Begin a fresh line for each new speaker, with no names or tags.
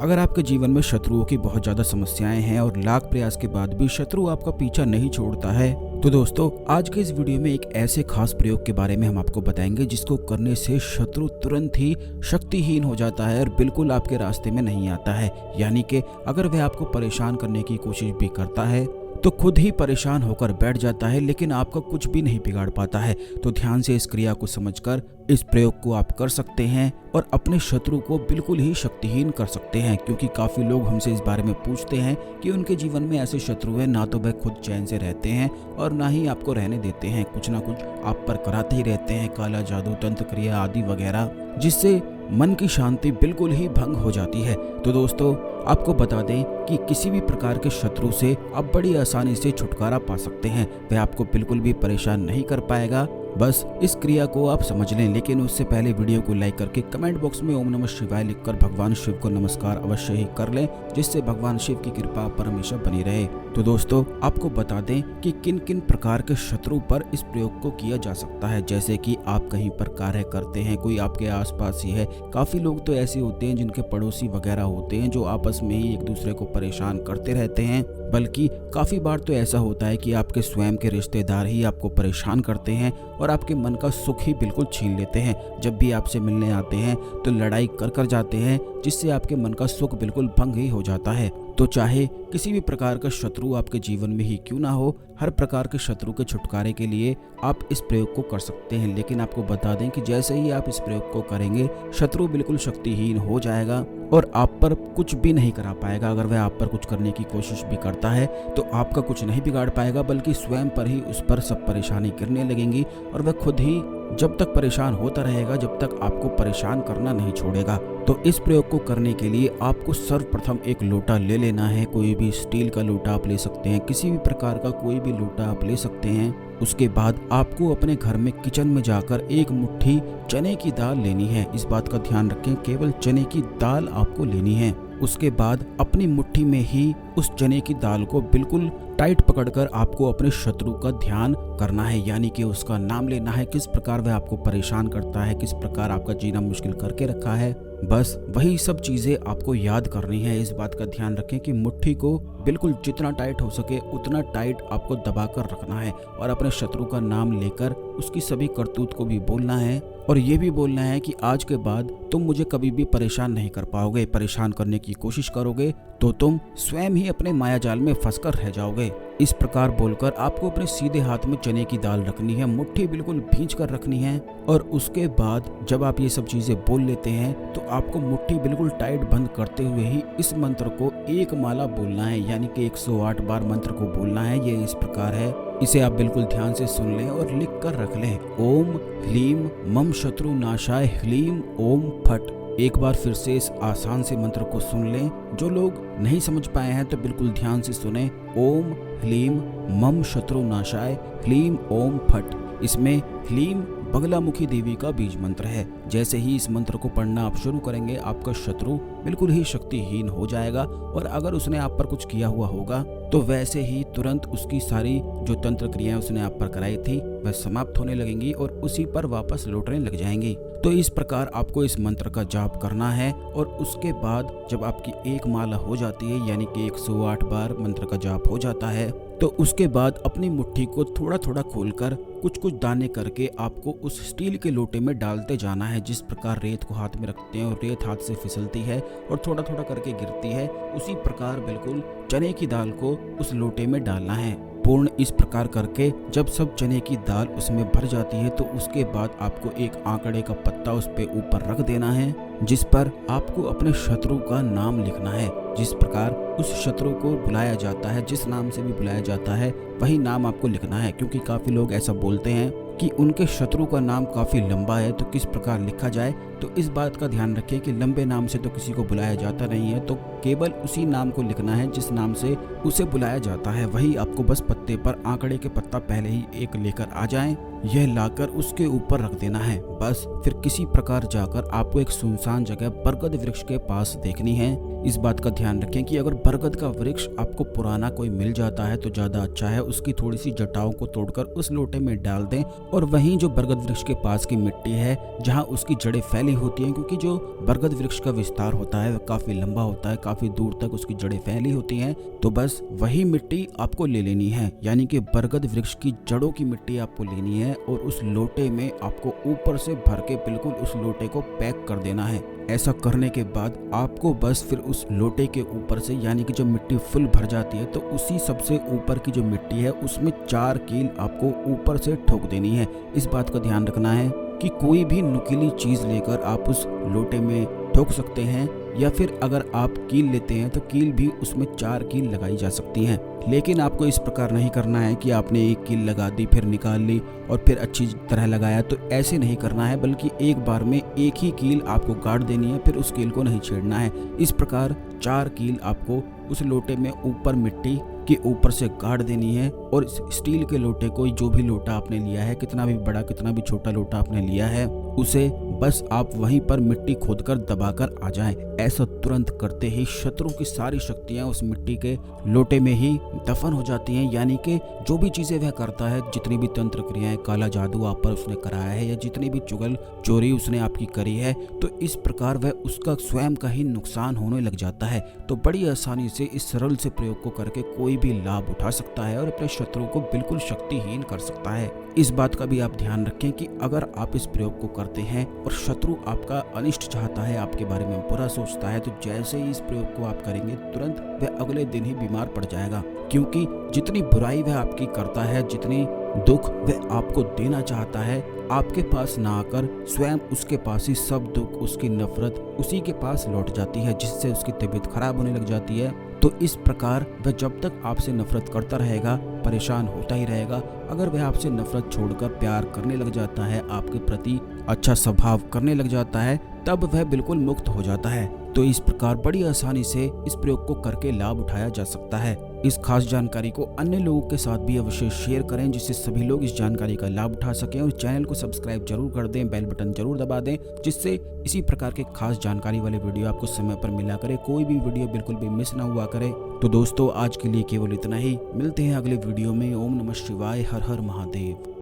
अगर आपके जीवन में शत्रुओं की बहुत ज्यादा समस्याएं हैं और लाख प्रयास के बाद भी शत्रु आपका पीछा नहीं छोड़ता है, तो दोस्तों आज के इस वीडियो में एक ऐसे खास प्रयोग के बारे में हम आपको बताएंगे जिसको करने से शत्रु तुरंत ही शक्तिहीन हो जाता है और बिल्कुल आपके रास्ते में नहीं आता है। यानी कि अगर वह आपको परेशान करने की कोशिश भी करता है तो खुद ही परेशान होकर बैठ जाता है, लेकिन आपका कुछ भी नहीं बिगाड़ पाता है। तो ध्यान से इस क्रिया को समझकर इस प्रयोग को आप कर सकते हैं और अपने शत्रु को बिल्कुल ही शक्तिहीन कर सकते हैं। क्योंकि काफी लोग हमसे इस बारे में पूछते हैं कि उनके जीवन में ऐसे शत्रु हैं, ना तो वह खुद चैन से रहते हैं और ना ही आपको रहने देते हैं, कुछ ना कुछ आप पर कराते ही रहते हैं, काला जादू, तंत्र क्रिया आदि वगैरह, जिससे मन की शांति बिल्कुल ही भंग हो जाती है। तो दोस्तों आपको बता दें कि किसी भी प्रकार के शत्रु से आप बड़ी आसानी से छुटकारा पा सकते हैं। वह आपको बिल्कुल भी परेशान नहीं कर पाएगा। बस इस क्रिया को आप समझ लें, लेकिन उससे पहले वीडियो को लाइक करके कमेंट बॉक्स में ओम नमः शिवाय लिखकर भगवान शिव को नमस्कार अवश्य ही कर लें, जिससे भगवान शिव की कृपा पर हमेशा बनी रहे। तो दोस्तों आपको बता दें कि किन किन प्रकार के शत्रु पर इस प्रयोग को किया जा सकता है। जैसे कि आप कहीं पर कार्य करते हैं, कोई आपके आसपास ही है। काफी लोग तो ऐसे होते हैं जिनके पड़ोसी वगैरह होते हैं जो आपस में ही एक दूसरे को परेशान करते रहते हैं। बल्कि काफी बार तो ऐसा होता है कि आपके स्वयं के रिश्तेदार ही आपको परेशान करते हैं और आपके मन का सुख ही बिल्कुल छीन लेते हैं। जब भी आपसे मिलने आते हैं तो लड़ाई कर कर जाते हैं, जिससे आपके मन का सुख बिल्कुल भंग ही हो जाता है। तो चाहे किसी भी प्रकार का शत्रु आपके जीवन में ही क्यों ना हो, हर प्रकार के शत्रु के छुटकारे के लिए आप इस प्रयोग को कर सकते हैं। लेकिन आपको बता दें कि जैसे ही आप इस प्रयोग को करेंगे, शत्रु बिल्कुल शक्तिहीन हो जाएगा और आप पर कुछ भी नहीं करा पाएगा। अगर वह आप पर कुछ करने की कोशिश भी करता है तो आपका कुछ नहीं बिगाड़ पाएगा, बल्कि स्वयं पर ही उस पर सब परेशानी गिरने लगेंगी और वह खुद ही जब तक परेशान होता रहेगा, जब तक आपको परेशान करना नहीं छोड़ेगा। तो इस प्रयोग को करने के लिए आपको सर्वप्रथम एक लोटा ले लेना है। कोई भी स्टील का लोटा आप ले सकते हैं, किसी भी प्रकार का कोई भी लोटा आप ले सकते हैं। उसके बाद आपको अपने घर में किचन में जाकर एक मुट्ठी चने की दाल लेनी है। इस बात का ध्यान रखें, केवल चने की दाल आपको लेनी है। उसके बाद अपनी मुट्ठी में ही उस चने की दाल को बिल्कुल टाइट पकड़कर आपको अपने शत्रु का ध्यान करना है, यानी कि उसका नाम लेना है, किस प्रकार वह आपको परेशान करता है, किस प्रकार आपका जीना मुश्किल करके रखा है। बस वही सब चीजें आपको याद करनी है। इस बात का ध्यान रखें कि मुट्ठी को बिल्कुल जितना टाइट हो सके उतना टाइट आपको दबाकर रखना है और अपने शत्रु का नाम लेकर उसकी सभी करतूत को भी बोलना है और ये भी बोलना है कि आज के बाद तुम मुझे कभी भी परेशान नहीं कर पाओगे। परेशान करने की कोशिश करोगे तो तुम स्वयं ही अपने माया जाल में फंसकर रह जाओगे। इस प्रकार बोलकर आपको अपने सीधे हाथ में चने की दाल रखनी है, मुट्ठी बिल्कुल भींच कर रखनी है और उसके बाद जब आप ये सब चीजें बोल लेते हैं तो आपको मुट्ठी बिल्कुल टाइट बंद करते हुए ही इस मंत्र को एक माला बोलना है, यानी कि 108 बार मंत्र को बोलना है। ये इस प्रकार है, इसे आप बिल्कुल ध्यान से सुन लें और लिख कर रख लें। ओम ह्लीम मम शत्रु नाशाय ह्लीम ओम फट। एक बार फिर से इस आसान से मंत्र को सुन लें। जो लोग नहीं समझ पाए हैं तो बिल्कुल ध्यान से सुने। ओम ह्लीम मम शत्रु नाशाय ह्लीम ओम फट। इसमें ह्लीम बगलामुखी देवी का बीज मंत्र है। जैसे ही इस मंत्र को पढ़ना आप शुरू करेंगे, आपका शत्रु बिल्कुल ही शक्तिहीन हो जाएगा और अगर उसने आप पर कुछ किया हुआ होगा तो वैसे ही तुरंत उसकी सारी जो तंत्र क्रियाएं उसने आप पर कराई थी वह समाप्त होने लगेंगी और उसी पर वापस लौटने लग जाएंगी। तो इस प्रकार आपको इस मंत्र का जाप करना है और उसके बाद जब आपकी एक माला हो जाती है, यानी कि 108 बार मंत्र का जाप हो जाता है, तो उसके बाद अपनी मुट्ठी को थोड़ा थोड़ा खोलकर कुछ कुछ दाने करके आपको उस स्टील के लोटे में डालते जाना है। जिस प्रकार रेत को हाथ में रखते हैं और रेत हाथ से फिसलती है और थोड़ा थोड़ा करके गिरती है, उसी प्रकार बिल्कुल चने की दाल को उस लोटे में डालना है। पूर्ण इस प्रकार करके जब सब चने की दाल उसमें भर जाती है तो उसके बाद आपको एक आंकड़े का पत्ता उस पे ऊपर रख देना है, जिस पर आपको अपने शत्रु का नाम लिखना है। जिस प्रकार उस शत्रु को बुलाया जाता है, जिस नाम से भी बुलाया जाता है वही नाम आपको लिखना है। क्योंकि काफी लोग ऐसा बोलते हैं कि उनके शत्रु का नाम काफी लंबा है तो किस प्रकार लिखा जाए, तो इस बात का ध्यान रखें कि लंबे नाम से तो किसी को बुलाया जाता नहीं है, तो केवल उसी नाम को लिखना है जिस नाम से उसे बुलाया जाता है। वही आपको बस पत्ते पर आंकड़े के पत्ता पहले ही एक लेकर आ जाएं, यह लाकर उसके ऊपर रख देना है। बस फिर किसी प्रकार जाकर आपको एक सुनसान जगह बरगद वृक्ष के पास देखनी है। इस बात का ध्यान रखें कि अगर बरगद का वृक्ष आपको पुराना कोई मिल जाता है तो ज्यादा अच्छा है। उसकी थोड़ी सी जटाओं को तोड़कर उस लोटे में डाल दें और वहीं जो बरगद वृक्ष के पास की मिट्टी है जहां उसकी जड़ें फैली फैली होती हैं, क्योंकि जो बरगद वृक्ष का विस्तार होता है वह काफ़ी लंबा होता है, काफ़ी दूर तक उसकी जड़ें फैली होती हैं। तो बस वही मिट्टी आपको ले लेनी है, यानी कि बरगद वृक्ष की जड़ों की मिट्टी आपको लेनी है और उस लोटे में आपको ऊपर से भर के बिल्कुल उस लोटे को पैक कर देना है। ऐसा करने के बाद आपको बस फिर उस लोटे के ऊपर से, यानी कि जब मिट्टी फुल भर जाती है तो उसी सबसे ऊपर की जो मिट्टी है उसमें 4 कील आपको ऊपर से ठोक देनी है। इस बात का ध्यान रखना है कि कोई भी नुकीली चीज लेकर आप उस लोटे में ठोक सकते हैं, या फिर अगर आप कील लेते हैं तो कील भी उसमें 4 कील लगाई जा सकती हैं। लेकिन आपको इस प्रकार नहीं करना है कि आपने एक कील लगा दी फिर निकाल ली और फिर अच्छी तरह लगाया, तो ऐसे नहीं करना है, बल्कि एक बार में एक ही कील आपको गाड़ देनी है, फिर उस कील को नहीं छेड़ना है। इस प्रकार 4 कील आपको उस लोटे में ऊपर मिट्टी के ऊपर से गाड़ देनी है और स्टील के लोटे को, जो भी लोटा आपने लिया है, कितना भी बड़ा कितना भी छोटा लोटा आपने लिया है, उसे बस आप वहीं पर मिट्टी खोदकर दबाकर आ जाएं। ऐसा तुरंत करते ही शत्रु की सारी शक्तियां उस मिट्टी के लोटे में ही दफन हो जाती हैं, यानी कि जो भी चीजें वह करता है, जितनी भी तंत्र क्रियाएं, काला जादू आप पर उसने कराया है या जितनी भी चुगल चोरी उसने आपकी करी है, तो इस प्रकार वह उसका स्वयं का ही नुकसान होने लग जाता है। तो बड़ी आसानी से इस सरल से प्रयोग को करके कोई भी लाभ उठा सकता है और अपने शत्रु को बिल्कुल शक्तिहीन कर सकता है। इस बात का भी आप ध्यान रखें कि अगर आप इस प्रयोग को करते हैं और शत्रु आपका अनिष्ट चाहता है, आपके बारे में बुरा सोचता है, तो जैसे ही इस प्रयोग को आप करेंगे तुरंत वह अगले दिन ही बीमार पड़ जाएगा, क्योंकि जितनी बुराई वह आपकी करता है, जितनी दुख वह आपको देना चाहता है, आपके पास ना आकर स्वयं उसके पास ही सब दुख, उसकी नफरत उसी के पास लौट जाती है, जिससे उसकी तबीयत खराब होने लग जाती है। तो इस प्रकार वह जब तक आपसे नफरत करता रहेगा, परेशान होता ही रहेगा। अगर वह आपसे नफरत छोड़कर प्यार करने लग जाता है, आपके प्रति अच्छा स्वभाव करने लग जाता है, तब वह बिल्कुल मुक्त हो जाता है। तो इस प्रकार बड़ी आसानी से इस प्रयोग को करके लाभ उठाया जा सकता है। इस खास जानकारी को अन्य लोगों के साथ भी अवश्य शेयर करें, जिससे सभी लोग इस जानकारी का लाभ उठा सकें, और चैनल को सब्सक्राइब जरूर कर दें, बेल बटन जरूर दबा दें, जिससे इसी प्रकार के खास जानकारी वाले वीडियो आपको समय पर मिला करे, कोई भी वीडियो बिल्कुल भी मिस ना हुआ करे। तो दोस्तों आज के लिए केवल इतना ही, मिलते हैं अगले वीडियो में। ओम नमः शिवाय, हर हर महादेव।